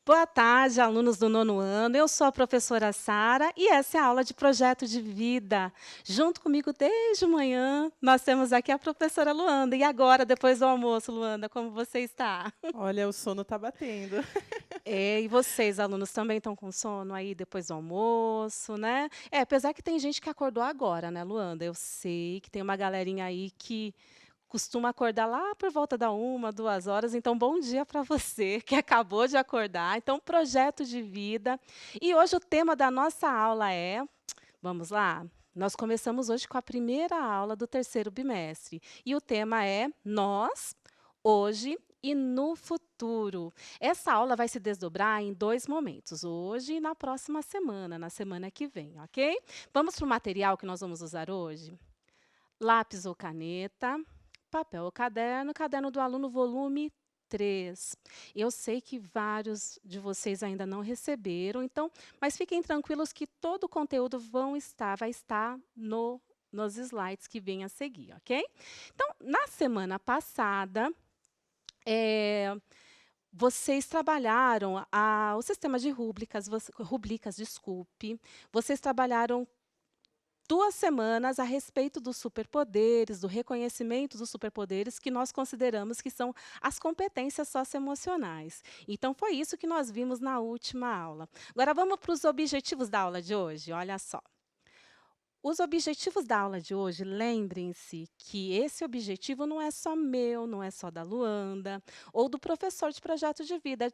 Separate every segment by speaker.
Speaker 1: Boa tarde, alunos do nono ano. Eu sou a professora Sara e essa é a aula de projeto de vida. Junto comigo desde manhã, nós temos aqui a professora Luanda. E agora, depois do almoço, Luanda, como você está?
Speaker 2: Olha, o sono tá batendo.
Speaker 1: E vocês, alunos, também estão com sono aí depois do almoço, né? Apesar que tem gente que acordou agora, né, Luanda? Eu sei que tem uma galerinha aí que costuma acordar lá por volta da 1, 2 horas. Então, bom dia para você que acabou de acordar. Então, projeto de vida. E hoje o tema da nossa aula é, vamos lá? Nós começamos hoje com a primeira aula do terceiro bimestre. E o tema é nós, hoje e no futuro. Essa aula vai se desdobrar em dois momentos, hoje e na próxima semana, na semana que vem, ok? Vamos para o material que nós vamos usar hoje? Lápis ou caneta, papel ou caderno, caderno do aluno, volume 3. Eu sei que vários de vocês ainda não receberam, então, mas fiquem tranquilos que todo o conteúdo vai estar nos slides que vêm a seguir, ok? Então, na semana passada, eh, vocês trabalharam o sistema de rubricas, desculpe. Vocês trabalharam 2 semanas a respeito dos superpoderes, do reconhecimento dos superpoderes que nós consideramos que são as competências socioemocionais. Então, foi isso que nós vimos na última aula. Agora, vamos para os objetivos da aula de hoje. Olha só. Os objetivos da aula de hoje, lembrem-se que esse objetivo não é só meu, não é só da Luanda, ou do professor de projeto de vida.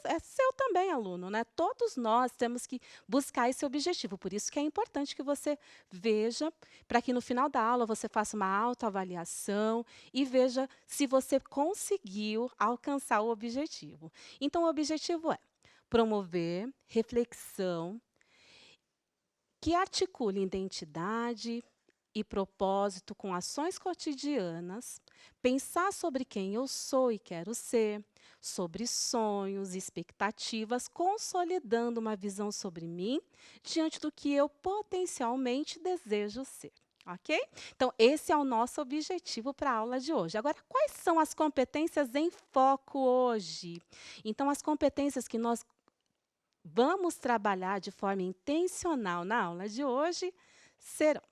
Speaker 1: É seu também, aluno, né? Todos nós temos que buscar esse objetivo. Por isso que é importante que você veja, para que no final da aula você faça uma autoavaliação e veja se você conseguiu alcançar o objetivo. Então, o objetivo é promover reflexão que articule identidade e propósito com ações cotidianas, pensar sobre quem eu sou e quero ser, sobre sonhos e expectativas, consolidando uma visão sobre mim diante do que eu potencialmente desejo ser. Ok? Então, esse é o nosso objetivo para a aula de hoje. Agora, quais são as competências em foco hoje? Então, as competências que nós vamos trabalhar de forma intencional na aula de hoje serão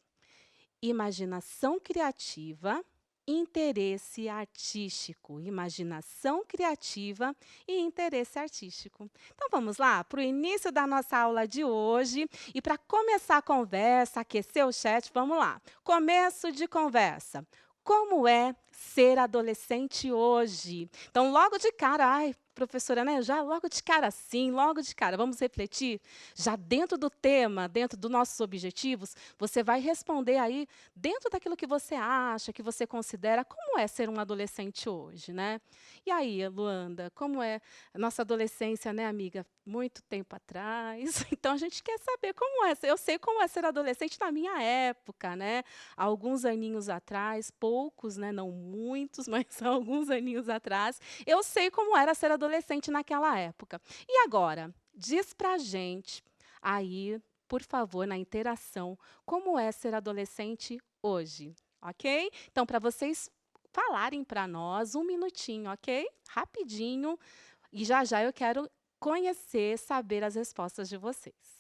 Speaker 1: imaginação criativa, interesse artístico. Imaginação criativa e interesse artístico. Então vamos lá para o início da nossa aula de hoje. E para começar a conversa, aquecer o chat, vamos lá. Começo de conversa. Como é ser adolescente hoje? Então, logo de cara, ai, professora, né? Já logo de cara assim, logo de cara, vamos refletir? Já dentro do tema, dentro dos nossos objetivos, você vai responder aí dentro daquilo que você acha, que você considera, como é ser um adolescente hoje, né? E aí, Luanda, como é a nossa adolescência, né, amiga? Muito tempo atrás. Então, a gente quer saber como é. Eu sei como é ser adolescente na minha época, né? Há alguns aninhos atrás, poucos, né? Não muitos, mas há alguns aninhos atrás, eu sei como era ser adolescente naquela época. E agora, diz pra gente aí, por favor, na interação, como é ser adolescente hoje, ok? Então, para vocês falarem para nós, um minutinho, ok? Rapidinho. E já já eu quero conhecer, saber as respostas de vocês.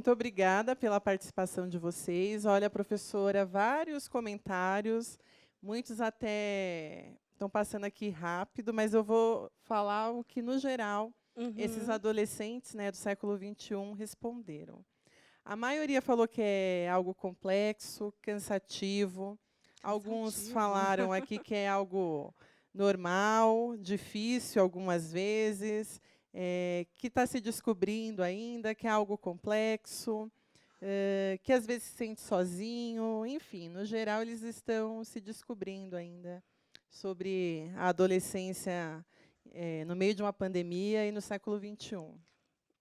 Speaker 2: Muito obrigada pela participação de vocês. Olha, professora, vários comentários, muitos até estão passando aqui rápido, mas eu vou falar o que, no geral, esses
Speaker 1: Uhum.
Speaker 2: adolescentes, né, do século XXI responderam. A maioria falou que é algo complexo, cansativo. Alguns
Speaker 1: Cansativo.
Speaker 2: falaram aqui que é algo normal, difícil algumas vezes, que está se descobrindo ainda, que é algo complexo, que às vezes se sente sozinho. Enfim, no geral, eles estão se descobrindo ainda sobre a adolescência, no meio de uma pandemia e no século XXI.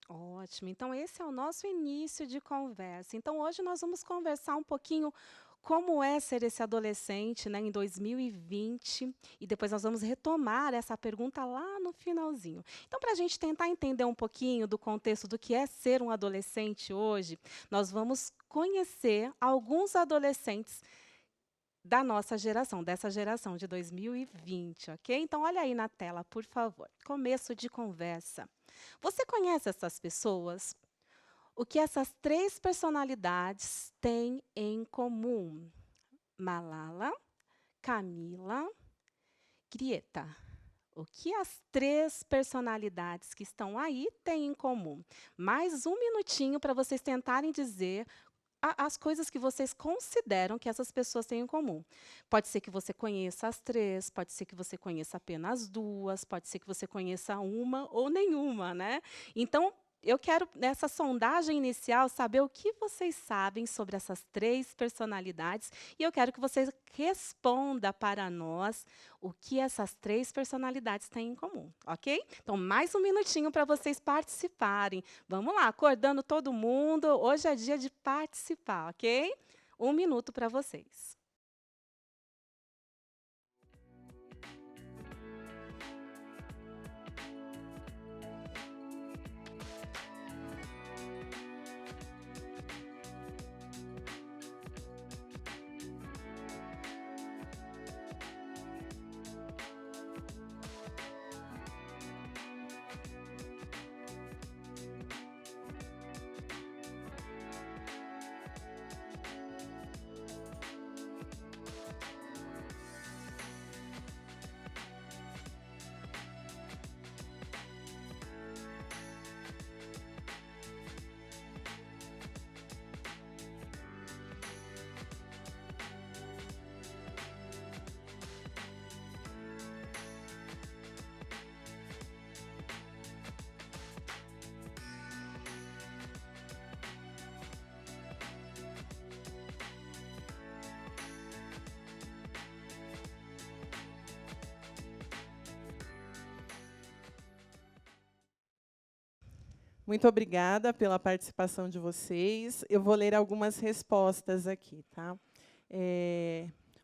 Speaker 1: Ótimo. Então, esse é o nosso início de conversa. Então, hoje nós vamos conversar um pouquinho como é ser esse adolescente, né, em 2020, e depois nós vamos retomar essa pergunta lá no finalzinho. Então, para a gente tentar entender um pouquinho do contexto do que é ser um adolescente hoje, nós vamos conhecer alguns adolescentes da nossa geração, dessa geração de 2020, ok? Então, olha aí na tela, por favor. Começo de conversa. Você conhece essas pessoas? O que essas três personalidades têm em comum? Malala, Camila, Grieta. O que as três personalidades que estão aí têm em comum? Mais um minutinho para vocês tentarem dizer as coisas que vocês consideram que essas pessoas têm em comum. Pode ser que você conheça as três, pode ser que você conheça apenas duas, pode ser que você conheça uma ou nenhuma, né? Então, eu quero, nessa sondagem inicial, saber o que vocês sabem sobre essas três personalidades e eu quero que vocês respondam para nós o que essas três personalidades têm em comum, ok? Então, mais um minutinho para vocês participarem. Vamos lá, acordando todo mundo. Hoje é dia de participar, ok? Um minuto para vocês.
Speaker 2: Muito obrigada pela participação de vocês. Eu vou ler algumas respostas aqui, tá?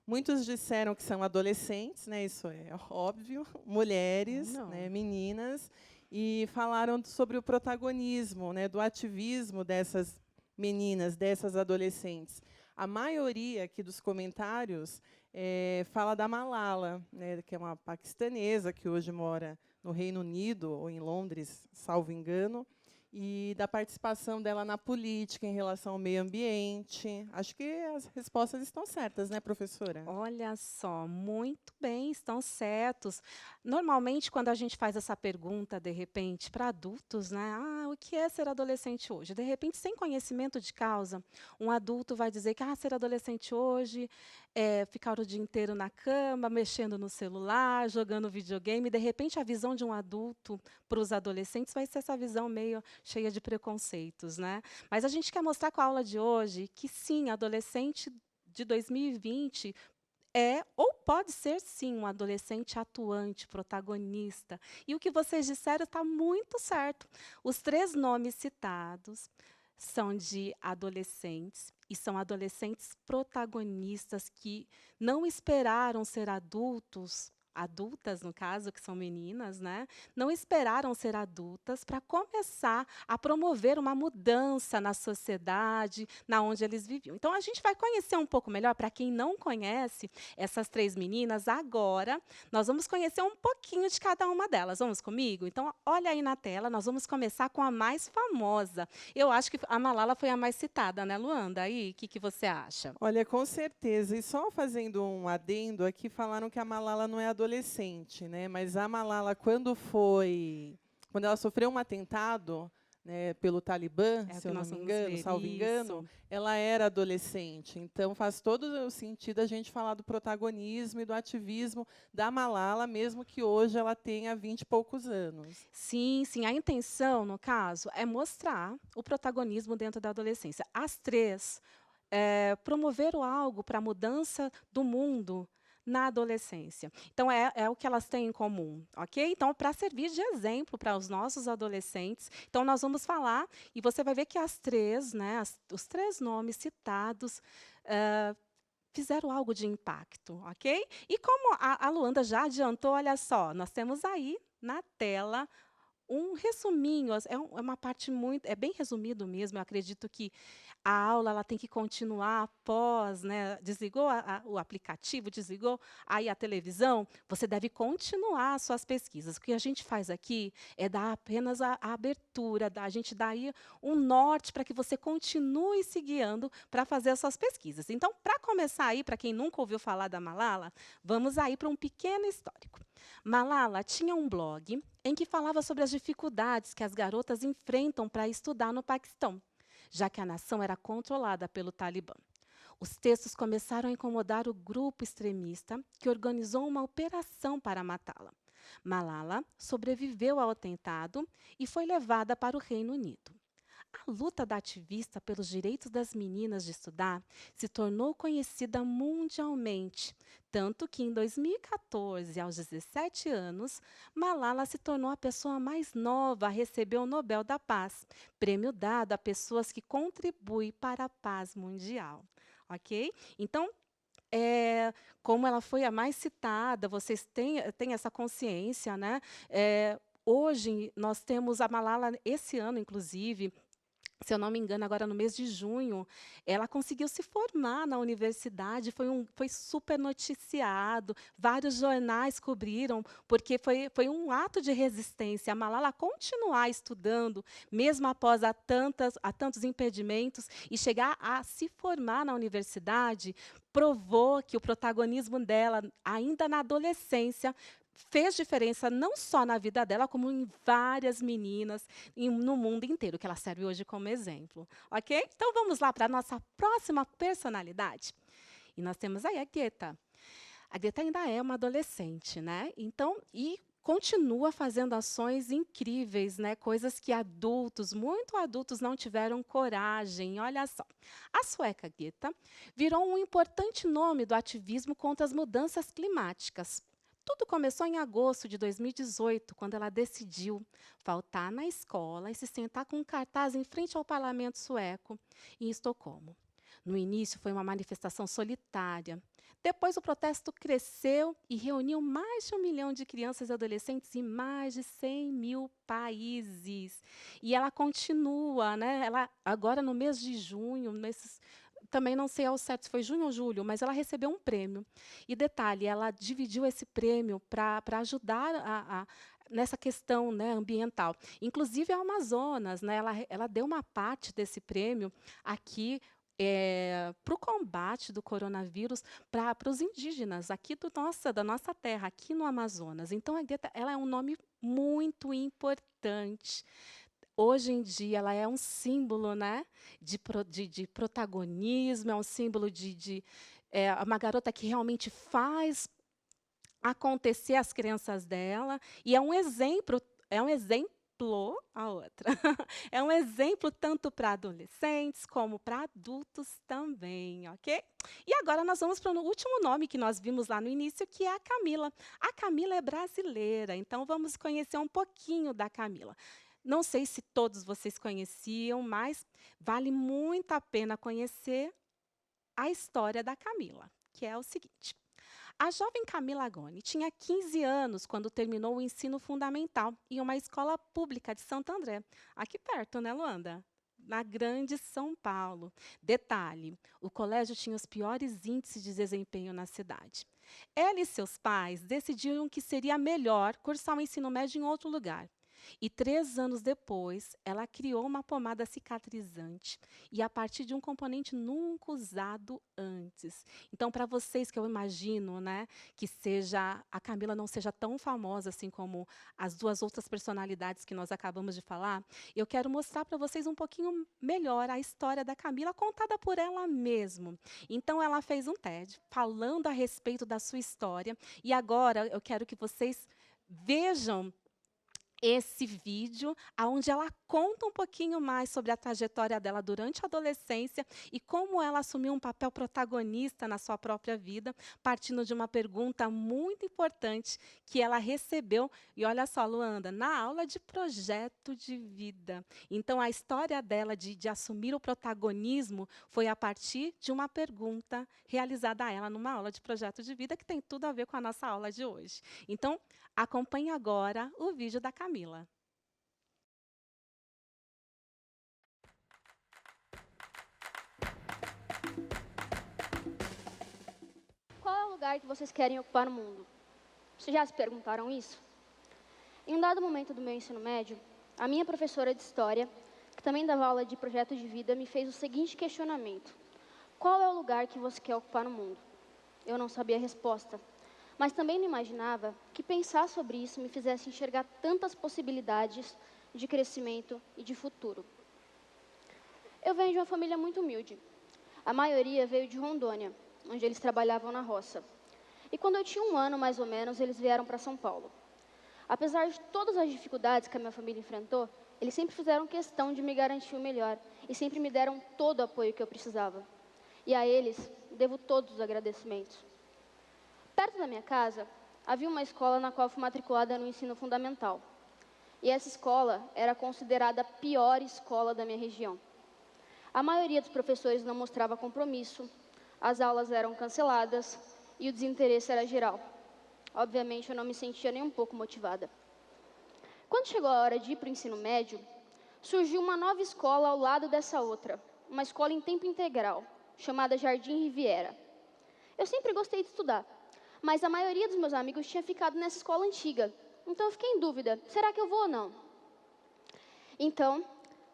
Speaker 2: Muitos disseram que são adolescentes, né? Isso é óbvio,
Speaker 1: Oh,
Speaker 2: mulheres, né?
Speaker 1: não.
Speaker 2: Meninas, e falaram sobre o protagonismo, né? Do ativismo dessas meninas, dessas adolescentes. A maioria aqui dos comentários fala da Malala, né? Que é uma paquistanesa que hoje mora no Reino Unido ou em Londres, salvo engano, e da participação dela na política em relação ao meio ambiente. Acho que as respostas estão certas, né, professora?
Speaker 1: Olha só, muito bem, estão certos. Normalmente, quando a gente faz essa pergunta, de repente, para adultos, né? Ah, o que é ser adolescente hoje? De repente, sem conhecimento de causa, um adulto vai dizer que ser adolescente hoje é ficar o dia inteiro na cama, mexendo no celular, jogando videogame. De repente, a visão de um adulto para os adolescentes vai ser essa visão meio cheia de preconceitos, né? Mas a gente quer mostrar com a aula de hoje que sim, adolescente de 2020 é ou pode ser sim um adolescente atuante, protagonista. E o que vocês disseram está muito certo. Os três nomes citados são de adolescentes e são adolescentes protagonistas que não esperaram ser adultos adultas, no caso, que são meninas, né, não esperaram ser adultas para começar a promover uma mudança na sociedade, na onde eles viviam. Então, a gente vai conhecer um pouco melhor, para quem não conhece essas 3 meninas, agora nós vamos conhecer um pouquinho de cada uma delas. Vamos comigo? Então, olha aí na tela, nós vamos começar com a mais famosa. Eu acho que a Malala foi a mais citada, né, Luanda? Aí, o que que você acha?
Speaker 2: Olha, com certeza. E só fazendo um adendo aqui, falaram que a Malala não é adolescente, né? Mas a Malala, quando ela sofreu um atentado, né, pelo Talibã,
Speaker 1: É o
Speaker 2: se
Speaker 1: que
Speaker 2: eu não
Speaker 1: nós
Speaker 2: me
Speaker 1: vamos
Speaker 2: engano,
Speaker 1: ver.
Speaker 2: salvo engano,
Speaker 1: Isso.
Speaker 2: ela era adolescente. Então faz todo o sentido a gente falar do protagonismo e do ativismo da Malala, mesmo que hoje ela tenha 20 e poucos anos.
Speaker 1: Sim, sim. A intenção, no caso, é mostrar o protagonismo dentro da adolescência. As 3 promoveram algo para a mudança do mundo na adolescência. Então, é o que elas têm em comum, ok? Então, para servir de exemplo para os nossos adolescentes, então nós vamos falar, e você vai ver que as 3, né, os 3 nomes citados, ah, fizeram algo de impacto, ok? E como a Luanda já adiantou, olha só, nós temos aí na tela um resuminho, é uma parte muito, é bem resumido mesmo. Eu acredito que a aula ela tem que continuar após, né, desligou o aplicativo, desligou aí a televisão, você deve continuar as suas pesquisas. O que a gente faz aqui é dar apenas a abertura, a gente dá aí um norte para que você continue se guiando para fazer as suas pesquisas. Então, para começar aí, para quem nunca ouviu falar da Malala, vamos aí para um pequeno histórico. Malala tinha um blog em que falava sobre as dificuldades que as garotas enfrentam para estudar no Paquistão, já que a nação era controlada pelo Talibã. Os textos começaram a incomodar o grupo extremista que organizou uma operação para matá-la. Malala sobreviveu ao atentado e foi levada para o Reino Unido. A luta da ativista pelos direitos das meninas de estudar se tornou conhecida mundialmente, tanto que em 2014, aos 17 anos, Malala se tornou a pessoa mais nova a receber o Nobel da Paz, prêmio dado a pessoas que contribuem para a paz mundial. Ok? Então, como ela foi a mais citada, vocês têm essa consciência, né? Hoje nós temos a Malala, esse ano, inclusive, se eu não me engano, agora no mês de junho, ela conseguiu se formar na universidade, foi super noticiado, vários jornais cobriram, porque foi um ato de resistência. A Malala continuar estudando, mesmo após a tantos impedimentos, e chegar a se formar na universidade, provou que o protagonismo dela, ainda na adolescência, fez diferença não só na vida dela, como em várias meninas no mundo inteiro, que ela serve hoje como exemplo, ok? Então vamos lá para a nossa próxima personalidade. E nós temos aí a Greta. A Greta ainda é uma adolescente, né? Então, e continua fazendo ações incríveis, né? Coisas que adultos, muito adultos, não tiveram coragem. Olha só. A sueca Greta virou um importante nome do ativismo contra as mudanças climáticas. Tudo começou em agosto de 2018, quando ela decidiu faltar na escola e se sentar com um cartaz em frente ao parlamento sueco, em Estocolmo. No início, foi uma manifestação solitária. Depois, o protesto cresceu e reuniu mais de 1 milhão de crianças e adolescentes em mais de 100 mil países. E ela continua, né? Ela, agora, no mês de junho, também não sei ao certo se foi junho ou julho, mas ela recebeu um prêmio. E detalhe, ela dividiu esse prêmio para ajudar nessa questão, né, ambiental. Inclusive a Amazonas, né, ela deu uma parte desse prêmio aqui para o combate do coronavírus para os indígenas aqui da nossa terra, aqui no Amazonas. Então, a Greta, ela é um nome muito importante. Hoje em dia, ela é um símbolo, né, de protagonismo, é um símbolo é uma garota que realmente faz acontecer as crenças dela, e é um exemplo a outra. É um exemplo tanto para adolescentes como para adultos também, ok? E agora nós vamos para o último nome que nós vimos lá no início, que é a Camila. A Camila é brasileira, então vamos conhecer um pouquinho da Camila. Não sei se todos vocês conheciam, mas vale muito a pena conhecer a história da Camila, que é o seguinte. A jovem Camila Goni tinha 15 anos quando terminou o ensino fundamental em uma escola pública de Santo André, aqui perto, né, Luanda? Na grande São Paulo. Detalhe: o colégio tinha os piores índices de desempenho na cidade. Ela e seus pais decidiram que seria melhor cursar o ensino médio em outro lugar. E 3 anos depois, ela criou uma pomada cicatrizante e a partir de um componente nunca usado antes. Então, para vocês que eu imagino, né, que seja a Camila não seja tão famosa assim como as duas outras personalidades que nós acabamos de falar, eu quero mostrar para vocês um pouquinho melhor a história da Camila contada por ela mesma. Então, ela fez um TED falando a respeito da sua história e agora eu quero que vocês vejam esse vídeo, onde ela conta um pouquinho mais sobre a trajetória dela durante a adolescência e como ela assumiu um papel protagonista na sua própria vida, partindo de uma pergunta muito importante que ela recebeu. E olha só, Luanda, na aula de projeto de vida. Então, a história dela de assumir o protagonismo foi a partir de uma pergunta realizada a ela numa aula de projeto de vida, que tem tudo a ver com a nossa aula de hoje. Então, acompanhe agora o vídeo da Camila.
Speaker 3: Qual é o lugar que vocês querem ocupar no mundo? Vocês já se perguntaram isso? Em um dado momento do meu ensino médio, a minha professora de História, que também dava aula de projeto de vida, me fez o seguinte questionamento: qual é o lugar que você quer ocupar no mundo? Eu não sabia a resposta, mas também não imaginava que pensar sobre isso me fizesse enxergar tantas possibilidades de crescimento e de futuro. Eu venho de uma família muito humilde. A maioria veio de Rondônia, onde eles trabalhavam na roça. E quando eu tinha 1 ano, mais ou menos, eles vieram para São Paulo. Apesar de todas as dificuldades que a minha família enfrentou, eles sempre fizeram questão de me garantir o melhor e sempre me deram todo o apoio que eu precisava. E a eles devo todos os agradecimentos. Perto da minha casa, havia uma escola na qual fui matriculada no ensino fundamental. E essa escola era considerada a pior escola da minha região. A maioria dos professores não mostrava compromisso, as aulas eram canceladas e o desinteresse era geral. Obviamente, eu não me sentia nem um pouco motivada. Quando chegou a hora de ir para o ensino médio, surgiu uma nova escola ao lado dessa outra, uma escola em tempo integral, chamada Jardim Riviera. Eu sempre gostei de estudar, mas a maioria dos meus amigos tinha ficado nessa escola antiga, então eu fiquei em dúvida, será que eu vou ou não? Então,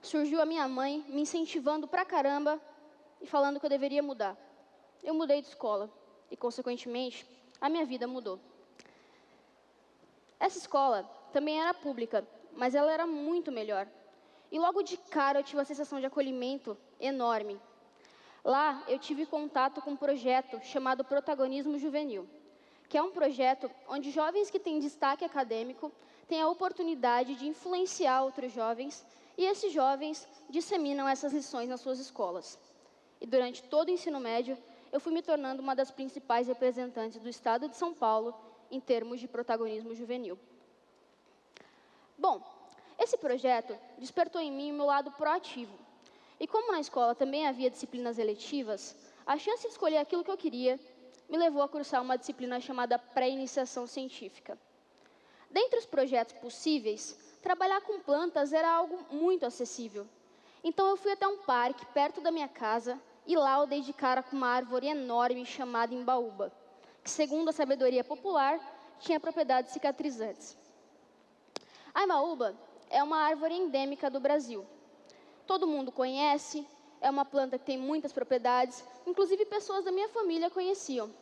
Speaker 3: surgiu a minha mãe me incentivando pra caramba e falando que eu deveria mudar. Eu mudei de escola e, consequentemente, a minha vida mudou. Essa escola também era pública, mas ela era muito melhor. E logo de cara eu tive uma sensação de acolhimento enorme. Lá eu tive contato com um projeto chamado Protagonismo Juvenil, que é um projeto onde jovens que têm destaque acadêmico têm a oportunidade de influenciar outros jovens e esses jovens disseminam essas lições nas suas escolas. E durante todo o ensino médio, eu fui me tornando uma das principais representantes do estado de São Paulo em termos de protagonismo juvenil. Bom, esse projeto despertou em mim o meu lado proativo. E como na escola também havia disciplinas eletivas, a chance de escolher aquilo que eu queria me levou a cursar uma disciplina chamada pré-iniciação científica. Dentre os projetos possíveis, trabalhar com plantas era algo muito acessível. Então eu fui até um parque perto da minha casa e lá eu dei de cara com uma árvore enorme chamada imbaúba, que, segundo a sabedoria popular, tinha propriedades cicatrizantes. A imbaúba é uma árvore endêmica do Brasil. Todo mundo conhece, é uma planta que tem muitas propriedades, inclusive pessoas da minha família conheciam.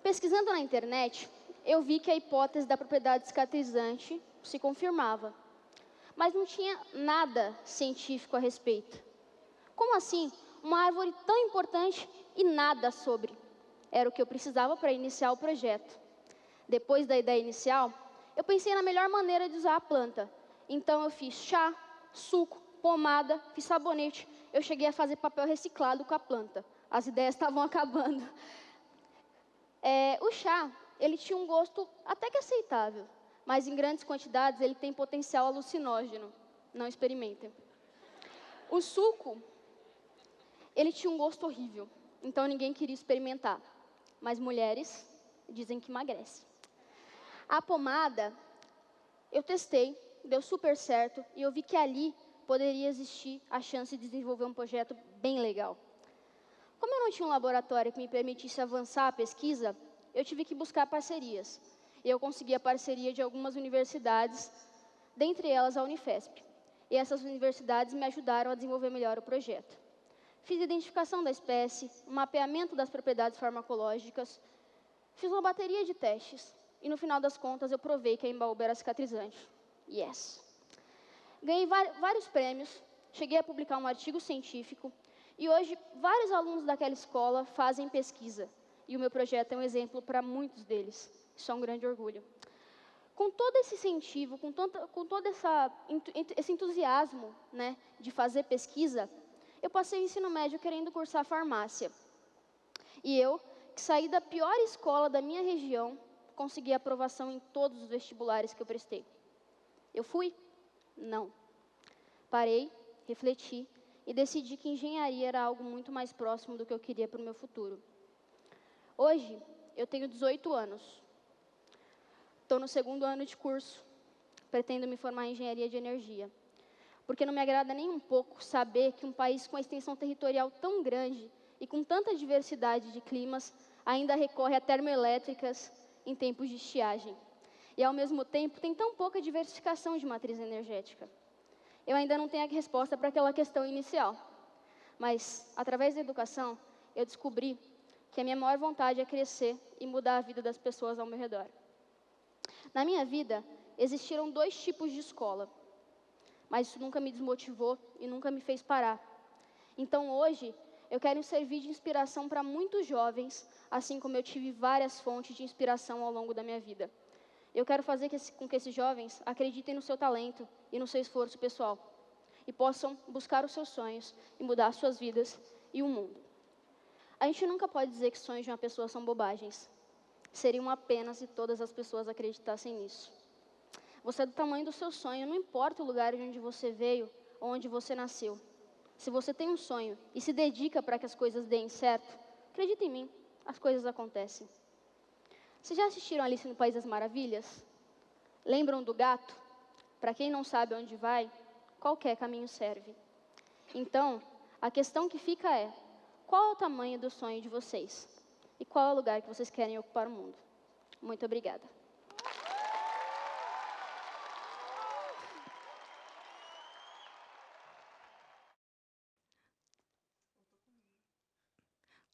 Speaker 3: Pesquisando na internet, eu vi que a hipótese da propriedade cicatrizante se confirmava, mas não tinha nada científico a respeito. Como assim? Uma árvore tão importante e nada sobre. Era o que eu precisava para iniciar o projeto. Depois da ideia inicial, eu pensei na melhor maneira de usar a planta. Então eu fiz chá, suco, pomada, fiz sabonete. Eu cheguei a fazer papel reciclado com a planta. As ideias estavam acabando. O chá, ele tinha um gosto até que aceitável, mas em grandes quantidades ele tem potencial alucinógeno. Não experimentem. O suco, ele tinha um gosto horrível, então ninguém queria experimentar. mas mulheres dizem que emagrece. A pomada, eu testei, deu super certo, e eu vi que ali poderia existir a chance de desenvolver um projeto bem legal. Como eu não tinha um laboratório que me permitisse avançar a pesquisa, eu tive que buscar parcerias. E eu consegui a parceria de algumas universidades, dentre elas a Unifesp. E essas universidades me ajudaram a desenvolver melhor o projeto. Fiz a identificação da espécie, o mapeamento das propriedades farmacológicas, fiz uma bateria de testes. E no final das contas eu provei que a Embaúba era cicatrizante. Yes! Ganhei vários prêmios, cheguei a publicar um artigo científico, e hoje vários alunos daquela escola fazem pesquisa. E o meu projeto é um exemplo para muitos deles. Isso é um grande orgulho. Com todo esse incentivo, com todo esse entusiasmo, né, de fazer pesquisa, eu passei o ensino médio querendo cursar farmácia. E eu, que saí da pior escola da minha região, consegui aprovação em todos os vestibulares que eu prestei. Eu fui? Não. Parei, refleti e decidi que engenharia era algo muito mais próximo do que eu queria para o meu futuro. Hoje, eu tenho 18 anos. Estou no 2º ano de curso. Pretendo me formar em engenharia de energia. Porque não me agrada nem um pouco saber que um país com a extensão territorial tão grande e com tanta diversidade de climas ainda recorre a termoelétricas em tempos de estiagem. E, ao mesmo tempo, tem tão pouca diversificação de matriz energética. Eu ainda não tenho a resposta para aquela questão inicial. Mas, através da educação, eu descobri que a minha maior vontade é crescer e mudar a vida das pessoas ao meu redor. Na minha vida, existiram 2 tipos de escola, mas isso nunca me desmotivou e nunca me fez parar. Então, hoje, eu quero servir de inspiração para muitos jovens, assim como eu tive várias fontes de inspiração ao longo da minha vida. Eu quero fazer com que esses jovens acreditem no seu talento e no seu esforço pessoal, e possam buscar os seus sonhos e mudar suas vidas e o mundo. A gente nunca pode dizer que sonhos de uma pessoa são bobagens. Seriam apenas se todas as pessoas acreditassem nisso. Você é do tamanho do seu sonho, não importa o lugar de onde você veio ou onde você nasceu. Se você tem um sonho e se dedica para que as coisas deem certo, acredita em mim, as coisas acontecem. Vocês já assistiram Alice no País das Maravilhas? Lembram do gato? Para quem não sabe onde vai, qualquer caminho serve. Então, a questão que fica é: qual é o tamanho do sonho de vocês? E qual é o lugar que vocês querem ocupar o mundo? Muito obrigada.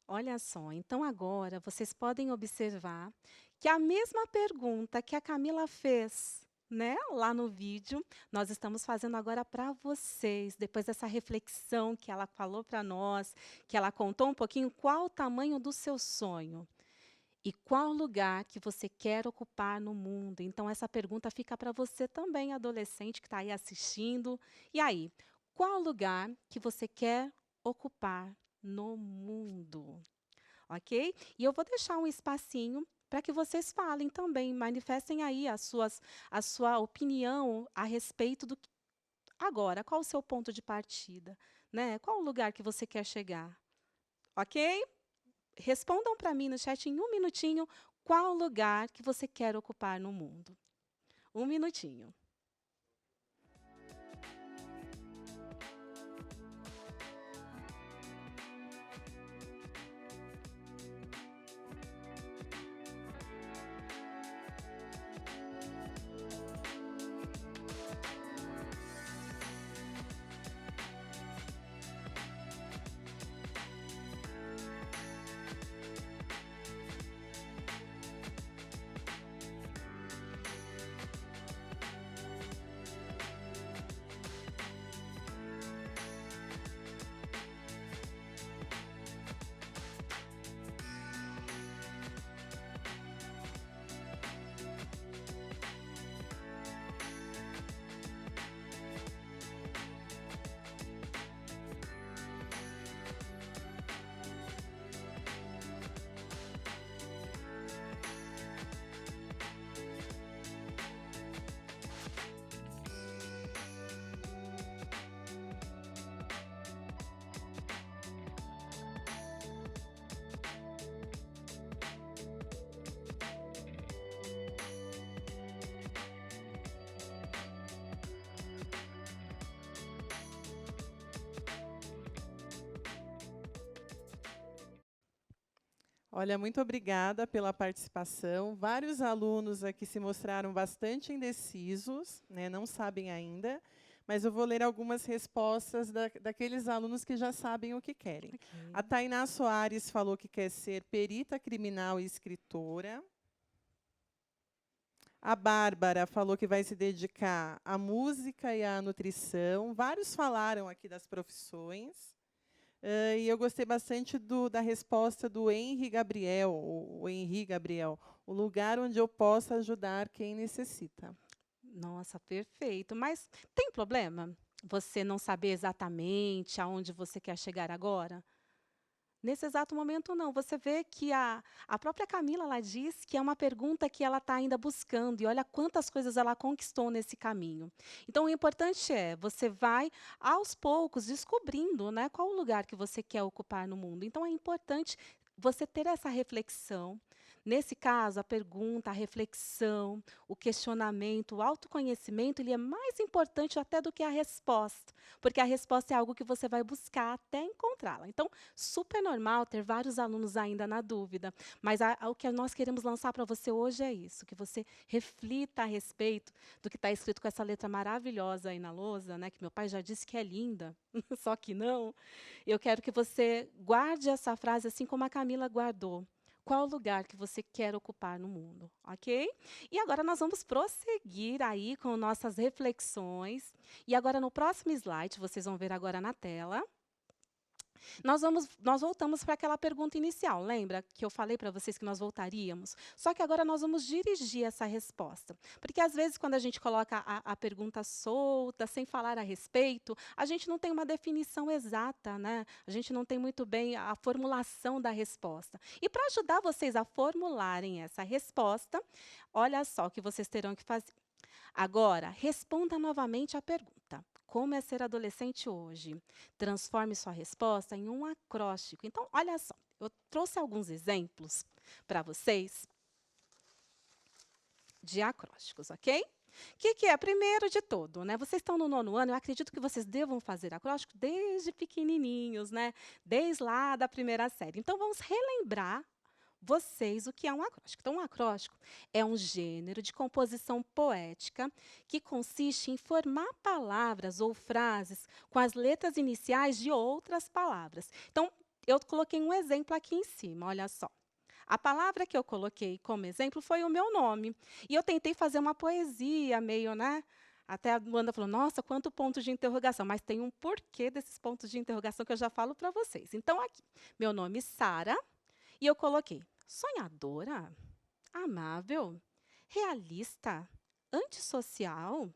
Speaker 1: Olha só, então agora vocês podem observar que a mesma pergunta que a Camila fez, né, lá no vídeo, nós estamos fazendo agora para vocês, depois dessa reflexão que ela falou para nós, que ela contou um pouquinho qual o tamanho do seu sonho e qual lugar que você quer ocupar no mundo. Então essa pergunta fica para você também, adolescente que está aí assistindo. E aí, qual lugar que você quer ocupar no mundo? Ok? E eu vou deixar um espacinho para que vocês falem também, manifestem aí a sua opinião a respeito do que agora, qual o seu ponto de partida, né? Qual o lugar que você quer chegar? Ok? Respondam para mim no chat em 1 minutinho qual lugar que você quer ocupar no mundo. 1 minutinho.
Speaker 2: Olha, muito obrigada pela participação. Vários alunos aqui se mostraram bastante indecisos, né, não sabem ainda, mas eu vou ler algumas respostas daqueles alunos que já sabem o que querem. A
Speaker 1: Ok.
Speaker 2: Tainá Soares falou que quer ser perita criminal e escritora. A Bárbara falou que vai se dedicar à música e à nutrição. Vários falaram aqui das profissões. E eu gostei bastante da resposta do Henri Gabriel, o Henri Gabriel, o lugar onde eu possa ajudar quem necessita.
Speaker 1: Nossa, perfeito. Mas tem problema você não saber exatamente aonde você quer chegar agora? Nesse exato momento, não. Você vê que a própria Camila ela diz que é uma pergunta que ela está ainda buscando, e olha quantas coisas ela conquistou nesse caminho. Então, o importante é, você vai, aos poucos, descobrindo, né, qual o lugar que você quer ocupar no mundo. Então, é importante você ter essa reflexão. Nesse caso, a pergunta, a reflexão, o questionamento, o autoconhecimento, ele é mais importante até do que a resposta, porque a resposta é algo que você vai buscar até encontrá-la. Então, super normal ter vários alunos ainda na dúvida, mas o que nós queremos lançar para você hoje é isso, que você reflita a respeito do que está escrito com essa letra maravilhosa aí na lousa, né, que meu pai já disse que é linda, só que não. Eu quero que você guarde essa frase assim como a Camila guardou. Qual o lugar que você quer ocupar no mundo, ok? E agora nós vamos prosseguir aí com nossas reflexões. E agora no próximo slide, vocês vão ver agora na tela, nós voltamos para aquela pergunta inicial, lembra que eu falei para vocês que nós voltaríamos? Só que agora nós vamos dirigir essa resposta. Porque às vezes quando a gente coloca a pergunta solta, sem falar a respeito, a gente não tem uma definição exata, né? A gente não tem muito bem a formulação da resposta. E para ajudar vocês a formularem essa resposta, olha só o que vocês terão que fazer. Agora, responda novamente à pergunta. Como é ser adolescente hoje? Transforme sua resposta em um acróstico. Então, olha só, eu trouxe alguns exemplos para vocês de acrósticos, ok? O que é? Primeiro de tudo, né? Vocês estão no 9º ano, eu acredito que vocês devam fazer acróstico desde pequenininhos, né? Desde lá da primeira série. Então, vamos relembrar vocês o que é um acróstico. Então, um acróstico é um gênero de composição poética que consiste em formar palavras ou frases com as letras iniciais de outras palavras. Então, eu coloquei um exemplo aqui em cima, olha só. A palavra que eu coloquei como exemplo foi o meu nome. E eu tentei fazer uma poesia meio, né? Até a Luanda falou, nossa, quanto ponto de interrogação. Mas tem um porquê desses pontos de interrogação que eu já falo para vocês. Então, aqui, meu nome é Sara, e eu coloquei sonhadora, amável, realista, antissocial.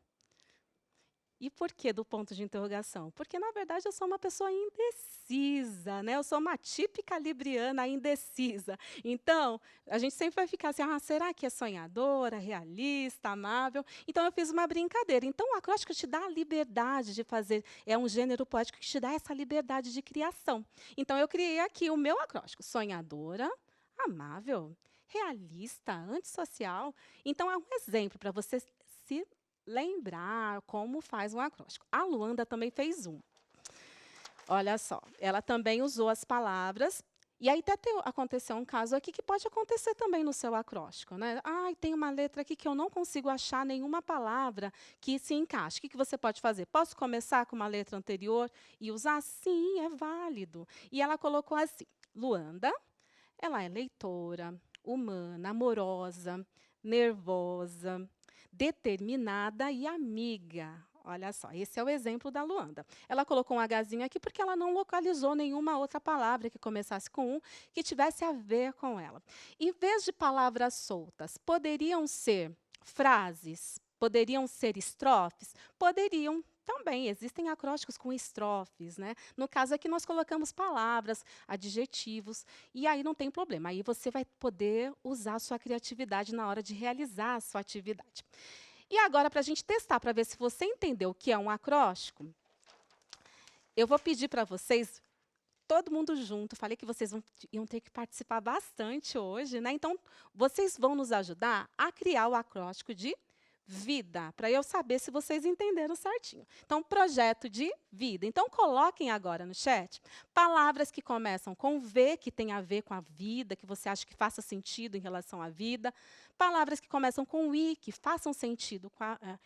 Speaker 1: E por que do ponto de interrogação? Porque, na verdade, eu sou uma pessoa indecisa, né? Eu sou uma típica libriana indecisa. Então, a gente sempre vai ficar assim, será que é sonhadora, realista, amável? Então, eu fiz uma brincadeira. Então, o acróstico te dá a liberdade de fazer, é um gênero poético que te dá essa liberdade de criação. Então, eu criei aqui o meu acróstico, sonhadora, amável, realista, antissocial. Então, é um exemplo para você se lembrar como faz um acróstico. A Luanda também fez um. Olha só, ela também usou as palavras. E aí até aconteceu um caso aqui que pode acontecer também no seu acróstico, né? Tem uma letra aqui que eu não consigo achar nenhuma palavra que se encaixe. O que você pode fazer? Posso começar com uma letra anterior e usar? Sim, é válido. E ela colocou assim, Luanda, ela é leitora, humana, amorosa, nervosa, determinada e amiga. Olha só, esse é o exemplo da Luanda. Ela colocou um Hzinho aqui porque ela não localizou nenhuma outra palavra que começasse com que tivesse a ver com ela. Em vez de palavras soltas, poderiam ser frases, poderiam ser estrofes? Poderiam também. Existem acrósticos com estrofes, né? No caso aqui, nós colocamos palavras, adjetivos, e aí não tem problema. Aí você vai poder usar a sua criatividade na hora de realizar a sua atividade. E agora, para a gente testar, para ver se você entendeu o que é um acróstico, eu vou pedir para vocês, todo mundo junto, falei que vocês iam ter que participar bastante hoje, né? Então, vocês vão nos ajudar a criar o acróstico de vida, para eu saber se vocês entenderam certinho. Então, projeto de vida. Então, coloquem agora no chat palavras que começam com V, que tem a ver com a vida, que você acha que faça sentido em relação à vida. Palavras que começam com I, que façam sentido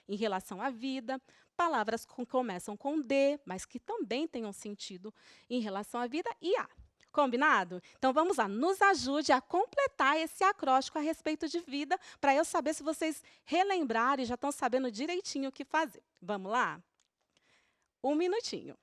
Speaker 1: em relação à vida. Palavras que começam com D, mas que também tenham sentido em relação à vida. E A. Combinado? Então, vamos lá. Nos ajude a completar esse acróstico a respeito de vida, para eu saber se vocês relembrarem e já estão sabendo direitinho o que fazer. Vamos lá? 1 minutinho.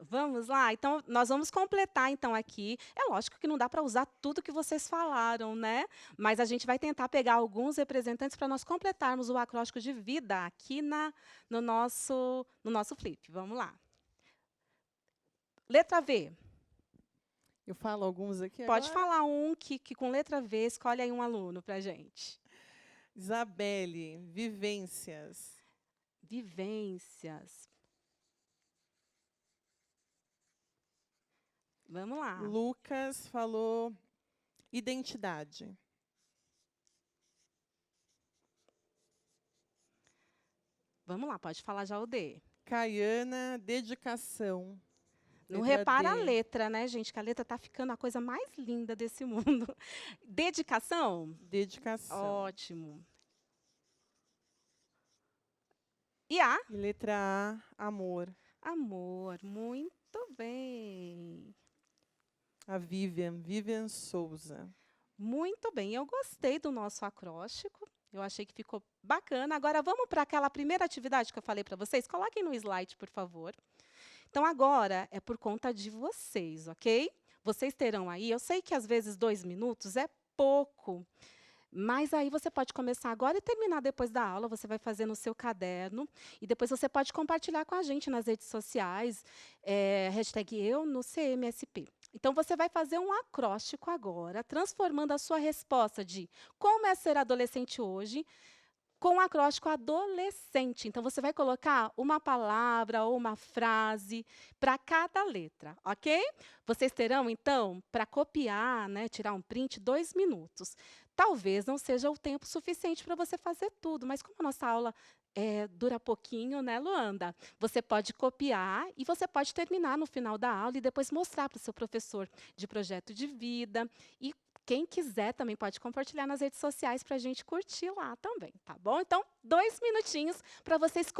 Speaker 1: Vamos lá? Então, nós vamos completar, então, aqui. É lógico que não dá para usar tudo que vocês falaram, né? Mas a gente vai tentar pegar alguns representantes para nós completarmos o acróstico de vida aqui no nosso flip. Vamos lá. Letra V.
Speaker 2: Eu falo alguns aqui
Speaker 1: Pode
Speaker 2: agora.
Speaker 1: falar um que com letra V, escolhe aí um aluno para a gente.
Speaker 2: Isabelle, vivências.
Speaker 1: Vivências. Vamos lá.
Speaker 2: Lucas falou identidade.
Speaker 1: Vamos lá, pode falar já o D.
Speaker 2: Caiana, dedicação.
Speaker 1: Não
Speaker 2: Letra
Speaker 1: repara a
Speaker 2: D.
Speaker 1: letra, né, gente? Que a letra está ficando a coisa mais linda desse mundo. Dedicação?
Speaker 2: Dedicação.
Speaker 1: Ótimo. E A?
Speaker 2: E letra A, amor.
Speaker 1: Amor. Muito bem.
Speaker 2: A Vivian Souza.
Speaker 1: Muito bem. Eu gostei do nosso acróstico. Eu achei que ficou bacana. Agora, vamos para aquela primeira atividade que eu falei para vocês? Coloquem no slide, por favor. Então, agora é por conta de vocês, ok? Vocês terão aí, eu sei que às vezes 2 minutos é pouco, mas aí você pode começar agora e terminar depois da aula, você vai fazer no seu caderno, e depois você pode compartilhar com a gente nas redes sociais, hashtag eu no CMSP. Então, você vai fazer um acróstico agora, transformando a sua resposta de como é ser adolescente hoje, com o acróstico adolescente. Então, você vai colocar uma palavra ou uma frase para cada letra, ok? Vocês terão, então, para copiar, né, tirar um print, 2 minutos. Talvez não seja o tempo suficiente para você fazer tudo, mas como a nossa aula dura pouquinho, né, Luanda? Você pode copiar e você pode terminar no final da aula e depois mostrar para o seu professor de projeto de vida. E quem quiser também pode compartilhar nas redes sociais para a gente curtir lá também, tá bom? Então, 2 minutinhos para vocês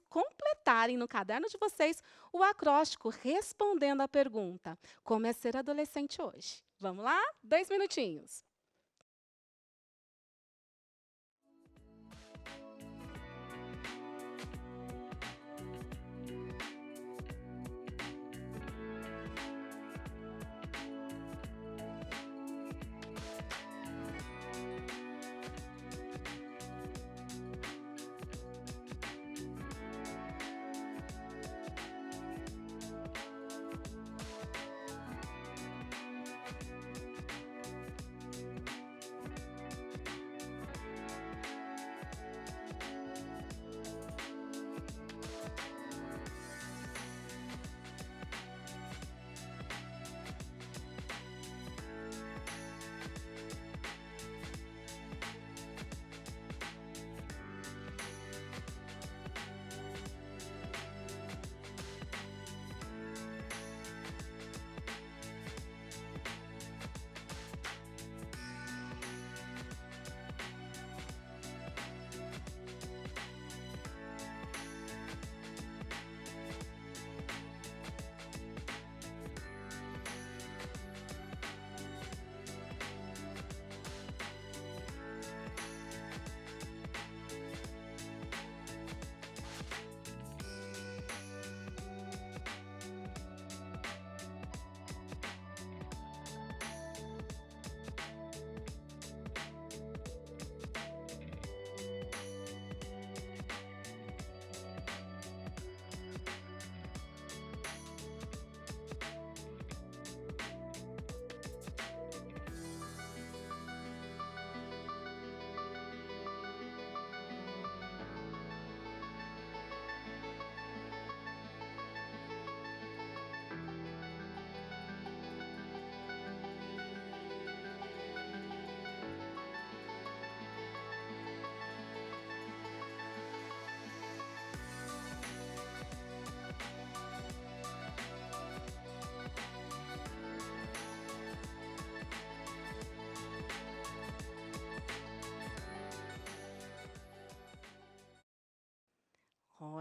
Speaker 1: completarem no caderno de vocês o acróstico respondendo a pergunta: como é ser adolescente hoje? Vamos lá? 2 minutinhos.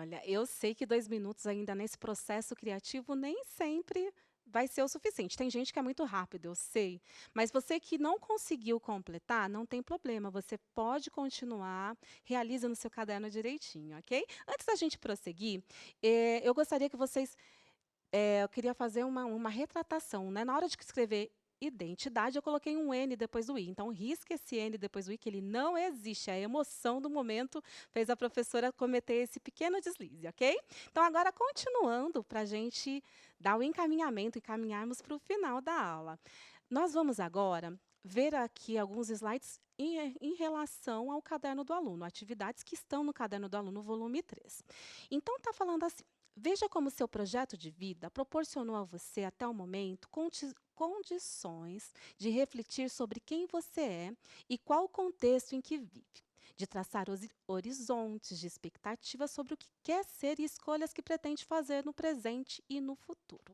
Speaker 1: Olha, eu sei que 2 minutos ainda nesse processo criativo nem sempre vai ser o suficiente. Tem gente que é muito rápido, eu sei, mas você que não conseguiu completar, não tem problema, você pode continuar, realiza no seu caderno direitinho, ok? Antes da gente prosseguir, eu gostaria que vocês eu queria fazer uma retratação, né? Na hora de escrever identidade, eu coloquei um N depois do I. Então, risque esse N depois do I, que ele não existe. A emoção do momento fez a professora cometer esse pequeno deslize, ok? Então, agora, continuando, para a gente dar o encaminhamento e caminharmos para o final da aula. Nós vamos agora ver aqui alguns slides em relação ao caderno do aluno, atividades que estão no caderno do aluno, volume 3. Então, está falando assim. Veja como seu projeto de vida proporcionou a você, até o momento, condições de refletir sobre quem você é e qual o contexto em que vive, de traçar os horizontes de expectativas sobre o que quer ser e escolhas que pretende fazer no presente e no futuro.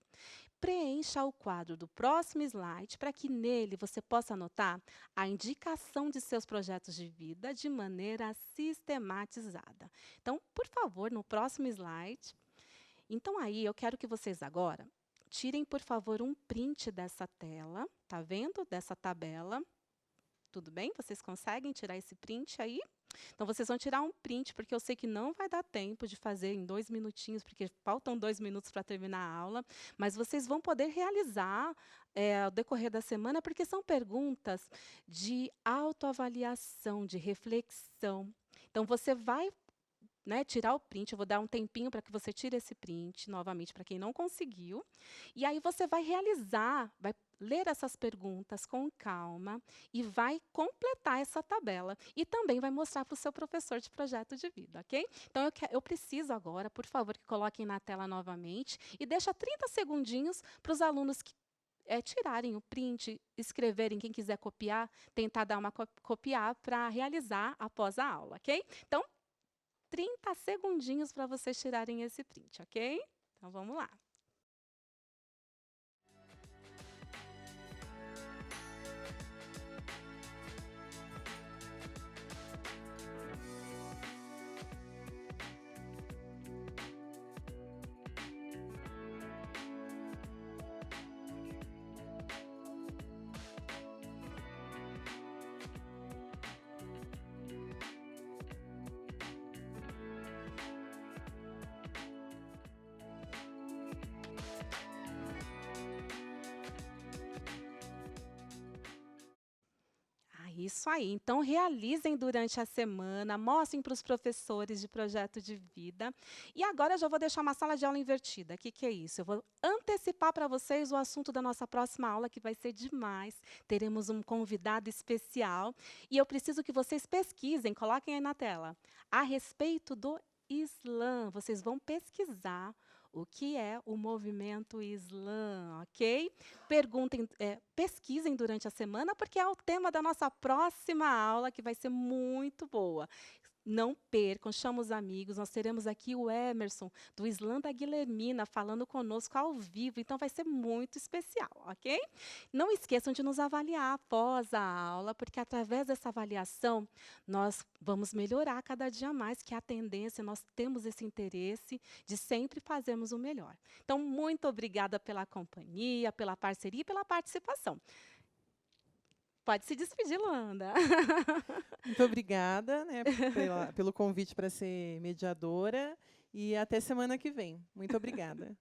Speaker 1: Preencha o quadro do próximo slide para que nele você possa anotar a indicação de seus projetos de vida de maneira sistematizada. Então, por favor, no próximo slide. Então, aí, eu quero que vocês agora tirem, por favor, um print dessa tela, tá vendo? Dessa tabela. Tudo bem? Vocês conseguem tirar esse print aí? Então, vocês vão tirar um print, porque eu sei que não vai dar tempo de fazer em 2 minutinhos, porque faltam 2 minutos para terminar a aula, mas vocês vão poder realizar ao decorrer da semana, porque são perguntas de autoavaliação, de reflexão. Então, você vai tirar o print, eu vou dar um tempinho para que você tire esse print, novamente, para quem não conseguiu. E aí você vai realizar, vai ler essas perguntas com calma e vai completar essa tabela. E também vai mostrar para o seu professor de projeto de vida, ok? Então, eu preciso agora, por favor, que coloquem na tela novamente e deixa 30 segundinhos para os alunos que tirarem o print, escreverem, quem quiser copiar, tentar dar uma copiar para realizar após a aula, ok? Então, 30 segundinhos para vocês tirarem esse print, ok? Então, vamos lá. Isso aí. Então, realizem durante a semana, mostrem para os professores de projeto de vida. E agora eu já vou deixar uma sala de aula invertida. O que, que é isso? Eu vou antecipar para vocês o assunto da nossa próxima aula, que vai ser demais. Teremos um convidado especial. E eu preciso que vocês pesquisem, coloquem aí na tela, a respeito do Islã. Vocês vão pesquisar o que é o movimento Islã, ok? Pesquisem durante a semana, porque é o tema da nossa próxima aula, que vai ser muito boa. Não percam, chama os amigos. Nós teremos aqui o Emerson, do Islã da Guilhermina, falando conosco ao vivo. Então, vai ser muito especial, ok? Não esqueçam de nos avaliar após a aula, porque através dessa avaliação, nós vamos melhorar cada dia mais, que é a tendência, nós temos esse interesse de sempre fazermos o melhor. Então, muito obrigada pela companhia, pela parceria e pela participação. Pode se despedir, Luanda.
Speaker 2: Muito obrigada, né, pelo convite para ser mediadora e até semana que vem. Muito obrigada.